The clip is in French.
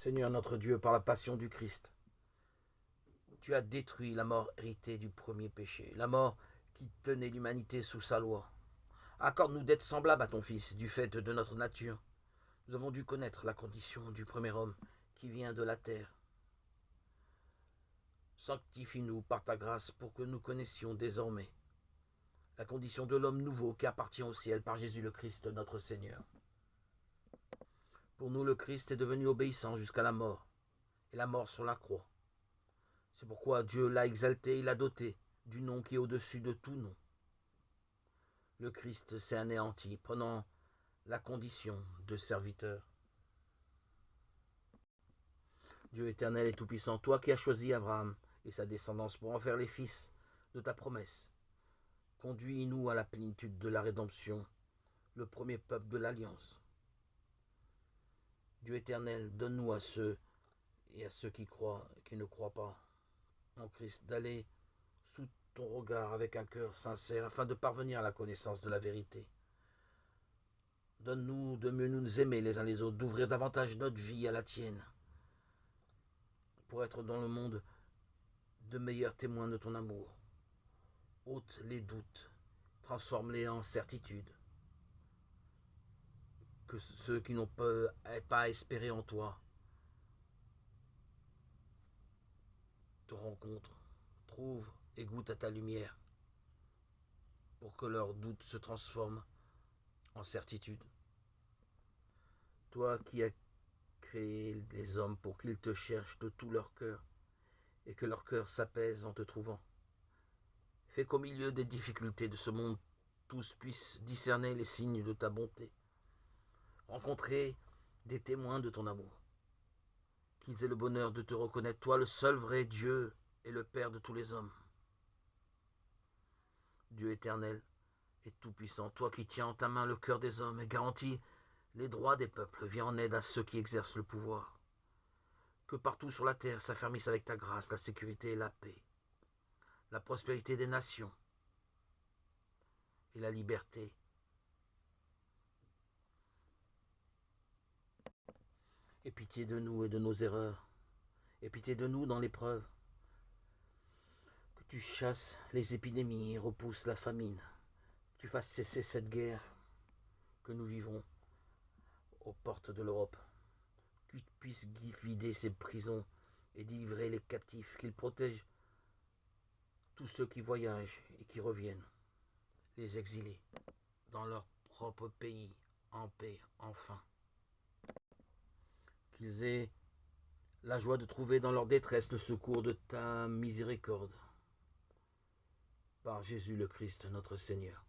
Seigneur notre Dieu, par la passion du Christ, tu as détruit la mort héritée du premier péché, la mort qui tenait l'humanité sous sa loi. Accorde-nous d'être semblables à ton Fils, du fait de notre nature. Nous avons dû connaître la condition du premier homme qui vient de la terre. Sanctifie-nous par ta grâce pour que nous connaissions désormais la condition de l'homme nouveau qui appartient au ciel par Jésus le Christ notre Seigneur. Pour nous, le Christ est devenu obéissant jusqu'à la mort, et la mort sur la croix. C'est pourquoi Dieu l'a exalté et l'a doté du nom qui est au-dessus de tout nom. Le Christ s'est anéanti, prenant la condition de serviteur. Dieu éternel et tout-puissant, toi qui as choisi Abraham et sa descendance pour en faire les fils de ta promesse, conduis-nous à la plénitude de la rédemption, le premier peuple de l'Alliance. Dieu éternel, donne-nous à ceux et à ceux qui croient et qui ne croient pas en Christ d'aller sous ton regard avec un cœur sincère afin de parvenir à la connaissance de la vérité. Donne-nous de mieux nous aimer les uns les autres, d'ouvrir davantage notre vie à la tienne, pour être dans le monde de meilleurs témoins de ton amour. Ôte les doutes, transforme-les en certitude. Que ceux qui n'ont pas espéré en toi te rencontrent, trouvent et goûtent à ta lumière, pour que leurs doutes se transforment en certitude. Toi qui as créé les hommes pour qu'ils te cherchent de tout leur cœur, et que leur cœur s'apaise en te trouvant. Fais qu'au milieu des difficultés de ce monde, tous puissent discerner les signes de ta bonté, rencontrer des témoins de ton amour, qu'ils aient le bonheur de te reconnaître, toi le seul vrai Dieu et le Père de tous les hommes. Dieu éternel et tout-puissant, toi qui tiens en ta main le cœur des hommes et garantis les droits des peuples, viens en aide à ceux qui exercent le pouvoir. Que partout sur la terre s'affermisse avec ta grâce la sécurité et la paix, la prospérité des nations et la liberté. Aie pitié de nous et de nos erreurs. Aie pitié de nous dans l'épreuve. Que tu chasses les épidémies et repousses la famine. Que tu fasses cesser cette guerre que nous vivons aux portes de l'Europe. Que tu puisses vider ces prisons et délivrer les captifs. Qu'il protège tous ceux qui voyagent et qui reviennent. Les exilés dans leur propre pays, en paix, enfin. Qu'ils aient la joie de trouver dans leur détresse le secours de ta miséricorde. Par Jésus le Christ notre Seigneur.